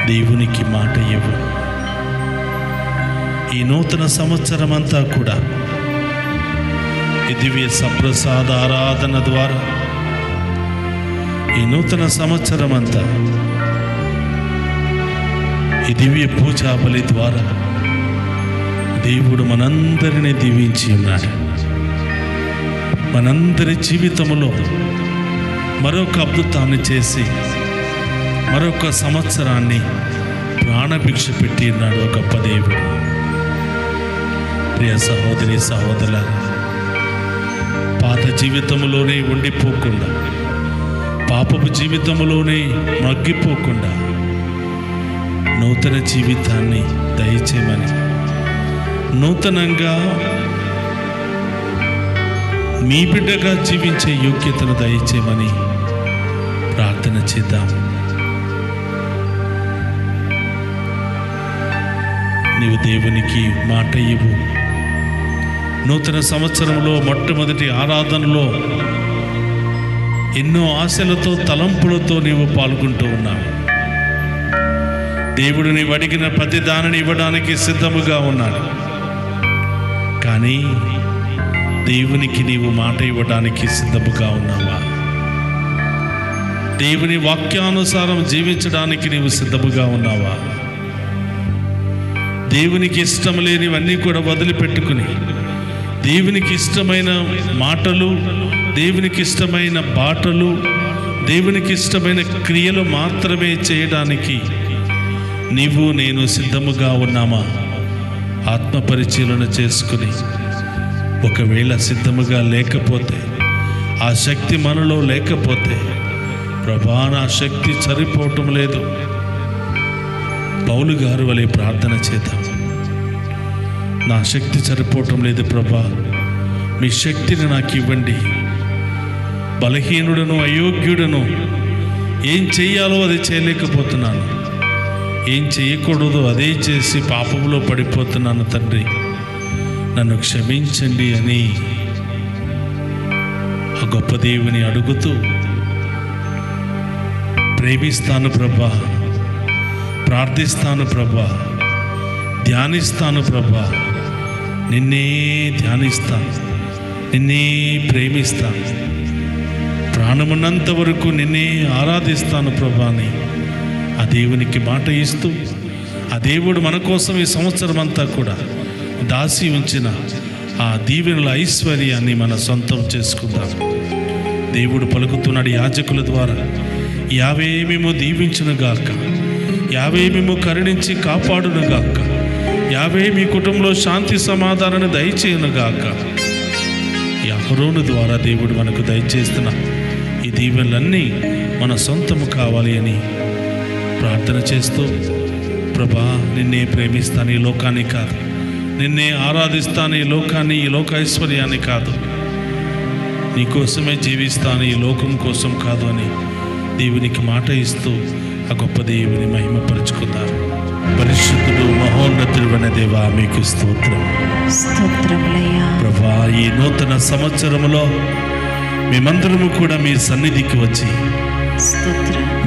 Speaker 1: దేవునికి మాట ఇవ్వు. ఈ నూతన సంవత్సరం అంతా కూడా ఈ దివ్య సప్రసాద ఆరాధన ద్వారా ఈ నూతన సంవత్సరం అంతా ఈ దివ్య పూజా బలి ద్వారా దేవుడు మనందరినీ దీవించి ఉన్నాడు. మనందరి జీవితంలో మరొక అద్భుతాన్ని చేసి మరొక సంవత్సరాన్ని ప్రాణభిక్ష పెట్టి ఉన్నాడు గొప్ప దేవుడు. ప్రియ సహోదరి సహోదరుల, పాత జీవితంలోనే ఉండిపోకుండా, పాపపు జీవితంలోనే మగ్గిపోకుండా నూతన జీవితాన్ని దయచేయమని, నూతనంగా మీ బిడ్డగా జీవించే యోగ్యతను దయచేయమని ప్రార్థన చేద్దాం. నీవు దేవునికి మాట ఇవ్వు. నూతన సంవత్సరంలో మొట్టమొదటి ఆరాధనలో ఎన్నో ఆశలతో తలంపులతో నీవు పాల్గొంటూ ఉన్నావు. దేవుడు నీవు అడిగిన ప్రతి దానిని ఇవ్వడానికి సిద్ధముగా ఉన్నాడు. కానీ దేవునికి నీవు మాట ఇవ్వడానికి సిద్ధముగా ఉన్నావా? దేవుని వాక్యానుసారం జీవించడానికి నీవు సిద్ధముగా ఉన్నావా? దేవునికి ఇష్టం లేనివన్నీ కూడా వదిలిపెట్టుకుని దేవునికి ఇష్టమైన మాటలు, దేవునికి ఇష్టమైన బాటలు, దేవునికి ఇష్టమైన క్రియలు మాత్రమే చేయడానికి నీవు నేను సిద్ధముగా ఉన్నామా? ఆత్మ పరిశీలన చేసుకుని ఒకవేళ సిద్ధముగా లేకపోతే, ఆ శక్తి మనలో లేకపోతే, ప్రభా నా శక్తి సరిపోవటం లేదు, పౌలు గారు వలె ప్రార్థన చేద్దాం. నా శక్తి సరిపోవటం లేదు ప్రభా, మీ శక్తిని నాకు ఇవ్వండి. బలహీనుడను, అయోగ్యుడను, ఏం చెయ్యాలో అది చేయలేకపోతున్నాను, ఏం చేయకూడదు అదే చేసి పాపంలో పడిపోతున్నాను తండ్రి, నన్ను క్షమించండి అని ఆ గొప్ప దేవుని అడుగుతూ, ప్రేమిస్తాను ప్రభా, ప్రార్థిస్తాను ప్రభా, ధ్యానిస్తాను ప్రభా, నిన్నే ధ్యానిస్తాను, నిన్నే ప్రేమిస్తాను, ప్రాణమున్నంత వరకు నిన్నే ఆరాధిస్తాను ప్రభా అని ఆ దేవునికి మాట ఇస్తూ, ఆ దేవుడు మన కోసం ఈ సంవత్సరం అంతా కూడా దాసి ఉంచిన ఆ దీవెనల ఐశ్వర్యాన్ని మన సొంతం చేసుకుందాం. దేవుడు పలుకుతున్నాడు యాజకుల ద్వారా, యావే మేము దీవించునుగాక, యావే మేము కరుణించి కాపాడునుగాక, యావే మీ కుటుంబంలో శాంతి సమాధానాన్ని దయచేయునుగాక. ఈ అహరోను ద్వారా దేవుడు మనకు దయచేస్తున్న ఈ దీవెనలన్నీ మన సొంతము కావాలి అని ప్రార్థన చేస్తూ, ప్రభా నిన్నే ప్రేమిస్తాను, ఈ లోకాన్ని కాదు, నిన్నే ఆరాధిస్తాను, ఈ లోకాన్ని, ఈ లోక ఐశ్వర్యాన్ని కాదు, నీకోసమే జీవిస్తాను, ఈ లోకం కోసం కాదు అని దేవునికి మాట ఇస్తూ ఆ గొప్ప దేవుని మహిమపరుచుకుందాం. పరిశుద్ధుడు మహోన్నతుడు అనే దేవా మీకు స్తోత్రం. ప్రభా ఈ నూతన సంవత్సరములో మేమందరము కూడా మీ సన్నిధికి వచ్చి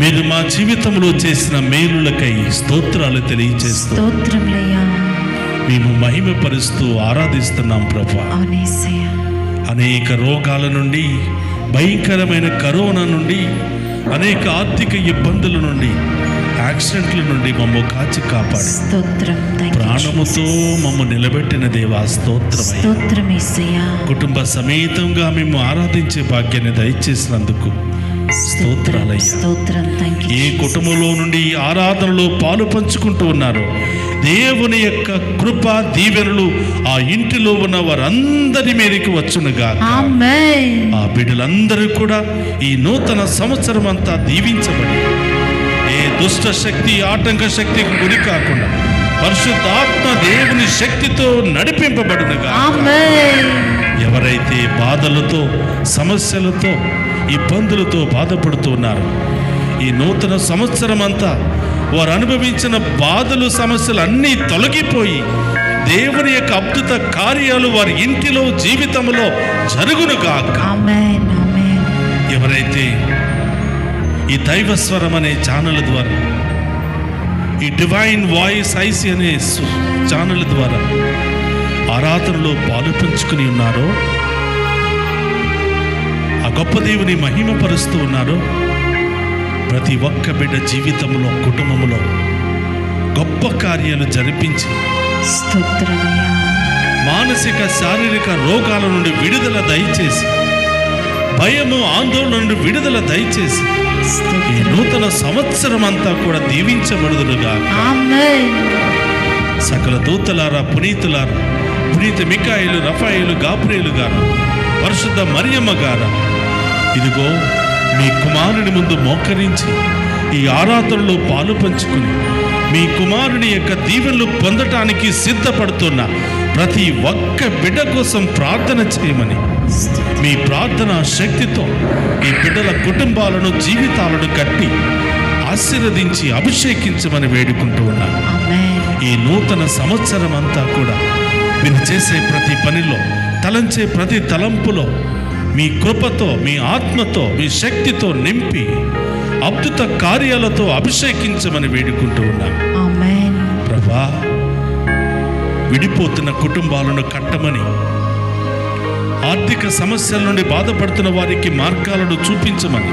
Speaker 1: మీరు మా జీవితంలో చేసిన మేలులకై స్తోత్రాలు తెలియజేస్తూ మేము మహిమపరుస్తూ ఆరాధిస్తున్నాం ప్రభా. అనేక రోగాల నుండి, భయంకరమైన కరోనా నుండి, అనేక ఆర్థిక ఇబ్బందుల నుండి, యాక్సిడెంట్ల నుండి మమ్మ కాచి కాపాడి ప్రాణముతో మమ్మ నిలబెట్టిన దేవా స్తోత్రం. కుటుంబ సమేతంగా మేము ఆరాధించే భాగ్యాన్ని దయచేసినందుకు స్తోత్రాలయ్యా. ఏ కుటుంబంలో నుండి ఈ ఆరాధనలో పాలు పంచుకుంటూ ఉన్నారు, దేవుని యొక్క కృప దీవెనలు ఆ ఇంటిలో ఉన్న వారందరి మీదకి వచ్చునుగా. ఆ బిడ్డలందరూ కూడా ఈ నూతన సంవత్సరం అంతా దీవించబడి ఏ దుష్ట శక్తి, ఆటంక శక్తికి గురి కాకుండా పరిశుద్ధాత్మ దేవుని శక్తితో నడిపింపబడునుగా. ఎవరైతే బాధలతో, సమస్యలతో, ఇబ్బందులతో బాధపడుతున్నారు, ఈ నూతన సంవత్సరం అంతా వారు అనుభవించిన బాధలు, సమస్యలు అన్నీ తొలగిపోయి దేవుని యొక్క అద్భుత కార్యాలు వారి ఇంటిలో, జీవితంలో జరుగునుగాక.
Speaker 2: ఆమేన్, ఆమేన్.
Speaker 1: ఎవరైతే ఈ దైవస్వరం అనే ఛానల్ ద్వారా, ఈ డివైన్ వాయిస్ ఐసి అనే ఛానల్ ద్వారా ఆరాధనలో పాలు పంచుకుని ఉన్నారో, ఆ గొప్ప దేవుని మహిమపరుస్తూ ఉన్నారో, ప్రతి ఒక్క బిడ్డ జీవితంలో, కుటుంబంలో గొప్ప కార్యాలు జరిపించి
Speaker 2: స్తోత్రమయ్యా.
Speaker 1: మానసిక, శారీరక రోగాల నుండి విడుదల దయచేసి, భయము, ఆందోళన నుండి విడుదల దయచేసి ఈ నూతన సంవత్సరం అంతా కూడా దీవించబడుదురుగా.
Speaker 2: ఆమేన్.
Speaker 1: సకల దూతలారా, పునీతులారా, పునీత మికాయిలు, రఫాయిలు, గాబ్రియేలు గారు, పరిశుద్ధ మరియమ్మ గారు, ఇదిగో మీ కుమారుని ముందు మోకరించి ఈ ఆరాధనలో పాలు పంచుకుని మీ కుమారుని యొక్క దీవెనలు పొందటానికి సిద్ధపడుతున్న ప్రతి ఒక్క బిడ్డ కోసం ప్రార్థన చేయమని, మీ ప్రార్థన శక్తితో ఈ బిడ్డల కుటుంబాలను, జీవితాలను కట్టి ఆశీర్వదించి అభిషేకించమని వేడుకుంటూ ఉన్నాను. ఈ నూతన సంవత్సరం అంతా కూడా మీరు చేసే ప్రతి పనిలో, తలంచే ప్రతి తలంపులో మీ కృపతో, మీ ఆత్మతో, మీ శక్తితో నింపి అద్భుత కార్యాలతో అభిషేకించమని వేడుకుంటూ ఉన్నాం.
Speaker 2: ఆమేన్.
Speaker 1: ప్రభా, విడిపోతున్న కుటుంబాలను కట్టమని, ఆర్థిక సమస్యల నుండి బాధపడుతున్న వారికి మార్గాలను చూపించమని,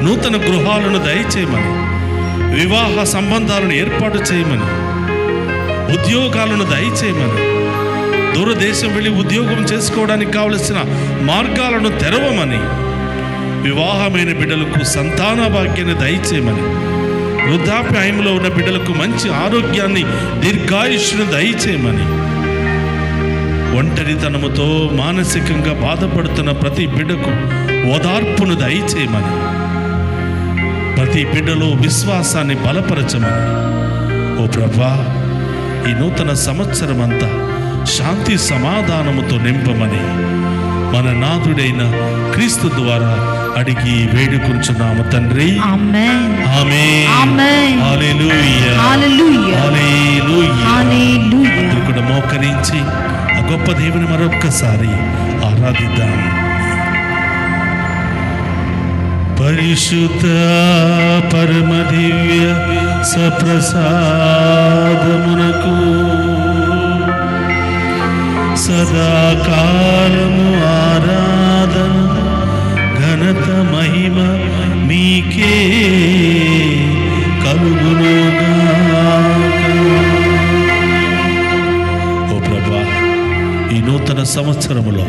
Speaker 1: నూతన గృహాలను దయచేయమని, వివాహ సంబంధాలను ఏర్పాటు చేయమని, ఉద్యోగాలను దయచేయమని, దూరదేశం వెళ్ళి ఉద్యోగం చేసుకోవడానికి కావలసిన మార్గాలను తెరవమని, వివాహమైన బిడ్డలకు సంతాన భాగ్యాన్ని దయచేయమని, వృద్ధాప్యాయంలో ఉన్న బిడ్డలకు మంచి ఆరోగ్యాన్ని, దీర్ఘాయుష్ను దయచేయమని, ఒంటరితనముతో మానసికంగా బాధపడుతున్న ప్రతి బిడ్డకు ఓదార్పును దయచేయమని, ప్రతి బిడ్డలో విశ్వాసాన్ని బలపరచమని, ఓ ప్రభా, ఈ నూతన సంవత్సరం అంతా శాంతి సమాధానముతో నింపమని మన నాథుడైన క్రీస్తు ద్వారా అడిగి వేడుకుంటున్నాము తండ్రి.
Speaker 2: ఆమేన్.
Speaker 1: ఆమేన్.
Speaker 2: ఆమేన్.
Speaker 1: హల్లెలూయా.
Speaker 2: హల్లెలూయా.
Speaker 1: హల్లెలూయా.
Speaker 2: హల్లెలూయా.
Speaker 1: అందరూ కూడా మోకరించి ఆ గొప్ప దేవుని మరొక్కసారి ఆరాధిద్దాం. పరిశుద్ధ పరమ దివ్య సప్రసాదమునకు సదాకాలము ఆరాధన, ఘనత, మహిమ మీకే కలుగునుగాక. ఓ ప్రభా, ఈ నూతన సంవత్సరములో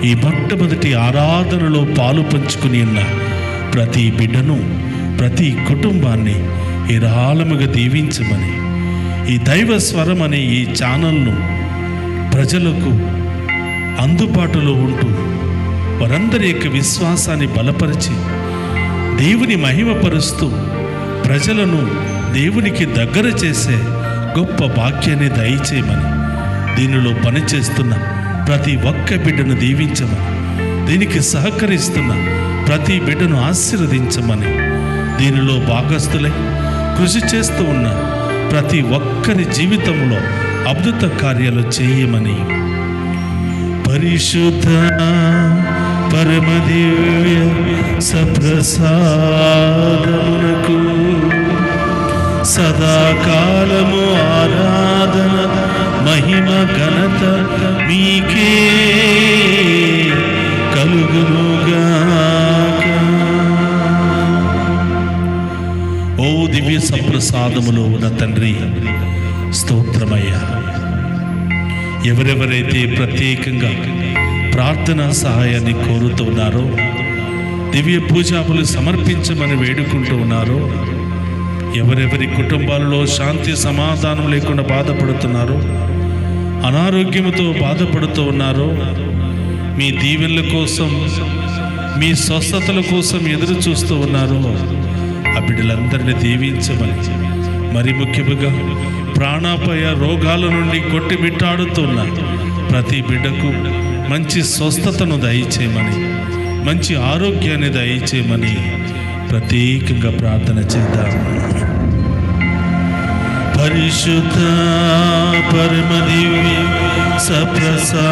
Speaker 1: ఈ మొట్టమొదటి ఆరాధనలో పాలు పంచుకుని ఉన్న ప్రతి బిడ్డను, ప్రతి కుటుంబాన్ని ఏరాళముగా దీవించమని, ఈ దైవ స్వరం అనే ఈ ఛానల్ను ప్రజలకు అందుబాటులో ఉంటూ వారందరి యొక్క విశ్వాసాన్ని బలపరిచి దేవుని మహిమపరుస్తూ ప్రజలను దేవునికి దగ్గర చేసే గొప్ప భాగ్యాన్ని దయచేయమని, దీనిలో పనిచేస్తున్న ప్రతి ఒక్క బిడ్డను దీవించమని, దీనికి సహకరిస్తున్న ప్రతి బిడ్డను ఆశీర్వదించమని, దీనిలో భాగస్థులై కృషి చేస్తూ ఉన్న ప్రతి ఒక్కరి జీవితంలో అద్భుత కార్యాలు చేయమని, పరిశుద్ధ పరమ దివ్య సప్రసాదమునకు సదాకాలము ఆరాధన, మహిమ, ఘనత మీకే కలుగునుగాక. ఓ దివ్య సప్రసాదములో ఉన్న తండ్రి, స్తోత్రమయ్యా. ఎవరెవరైతే ప్రత్యేకంగా ప్రార్థనా సహాయాన్ని కోరుతూ ఉన్నారో, దివ్య పూజాములు సమర్పించమని వేడుకుంటూ ఉన్నారో, ఎవరెవరి కుటుంబాలలో శాంతి సమాధానం లేకుండా బాధపడుతున్నారో, అనారోగ్యంతో బాధపడుతూ ఉన్నారో, మీ దీవెనల కోసం, మీ స్వస్థతల కోసం ఎదురు చూస్తూ ఉన్నారో, ఆ బిడ్డలందరినీ దీవించమని, మరి ముఖ్యముగా ప్రాణాపాయ రోగాల నుండి కొట్టిమిట్టాడుతున్న ప్రతి బిడ్డకు మంచి స్వస్థతను దయచేయమని, మంచి ఆరోగ్యాన్ని దయచేయమని ప్రత్యేకంగా ప్రార్థన చేద్దాం. పరిశుద్ధ పరమ దివ్య సప్రసాదమునకు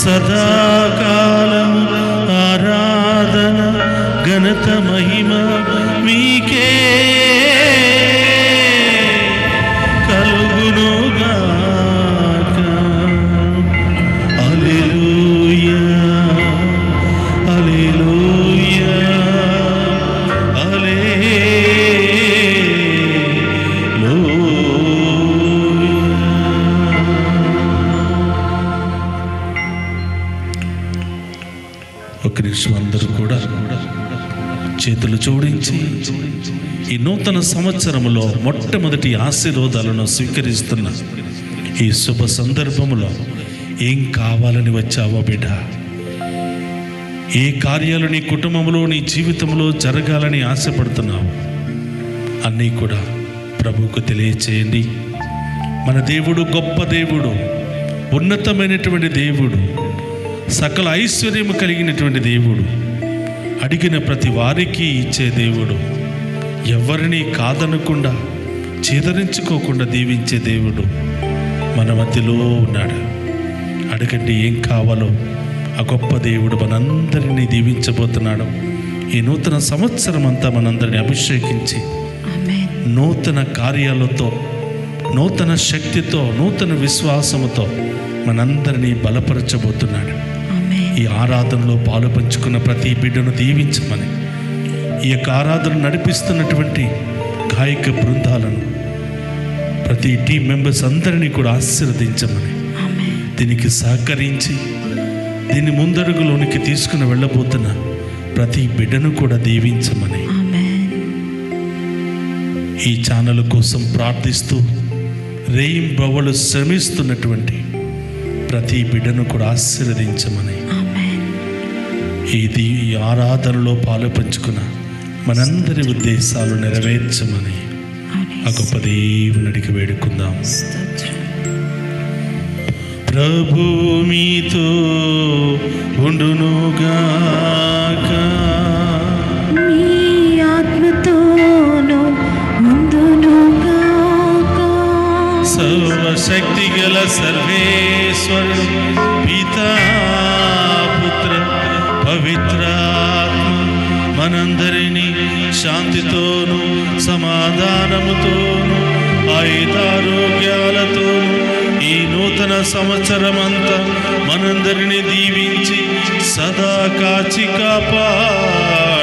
Speaker 1: సదాకాలము ఆరాధన ఘనత మహిమ మీకే కలుగునుగాక. హల్లెలూయా హల్లెలూయా ఒక నిమిషం అందరూ కూడా చేతులు జోడించి ఈ నూతన సంవత్సరములో మొట్టమొదటి ఆశీర్వాదాలను స్వీకరిస్తున్న ఈ శుభ సందర్భములో ఏం కావాలని వచ్చావో బిడ్డ, ఏ కార్యాలు నీ కుటుంబంలో నీ జీవితంలో జరగాలని ఆశపడుతున్నావు అన్నీ కూడా ప్రభువుకు తెలియచేయండి. మన దేవుడు గొప్ప దేవుడు, ఉన్నతమైనటువంటి దేవుడు, సకల ఐశ్వర్యము కలిగినటువంటి దేవుడు, అడిగిన ప్రతి వారికి ఇచ్చే దేవుడు, ఎవరిని కాదనకుండా చేదరించుకోకుండా దీవించే దేవుడు మన మధ్యలో ఉన్నాడు. అడగండి ఏం కావాలో ఆ గొప్ప దేవుడు మనందరినీ దీవించబోతున్నాడు. ఈ నూతన సంవత్సరం అంతా మనందరినీ అభిషేకించి నూతన కార్యాలతో, నూతన శక్తితో, నూతన విశ్వాసముతో మనందరినీ బలపరచబోతున్నాడు. ఈ ఆరాధనలో పాలు పంచుకున్న ప్రతి బిడ్డను దీవించమని, ఈ యొక్క ఆరాధన నడిపిస్తున్నటువంటి గాయక బృందాలను, ప్రతి టీం మెంబర్స్ అందరినీ కూడా ఆశీర్వదించమని, దీనికి సహకరించి దీన్ని ముందడుగులోనికి తీసుకుని వెళ్ళబోతున్న ప్రతి బిడ్డను కూడా దీవించమని, ఈ ఛానల్ కోసం ప్రార్థిస్తూ రేయింబవళ్ళు శ్రమిస్తున్నటువంటి ప్రతి బిడ్డను కూడా ఆశీర్వదించమని, ఈ ఆరాధనలో పాలు పంచుకున్న మనందరి ఉద్దేశాలు నెరవేర్చమని ఆ గొప్ప దేవునికి వేడుకుందాం. ప్రభు మీతో ఉండునుగాక,
Speaker 2: మీ ఆత్మతోను ఉండునుగాక.
Speaker 1: సర్వశక్తి గల సర్వేశ్వరుడు పితా పుత్ర పవిత్రాత్మ మనందరినీ శాంతితోను సమాధానముతోను ఆయుధారోగ్యాలతోను ఈ నూతన సంవత్సరమంతా మనందరినీ దీవించి సదా కాచి కాపాడునుగాక.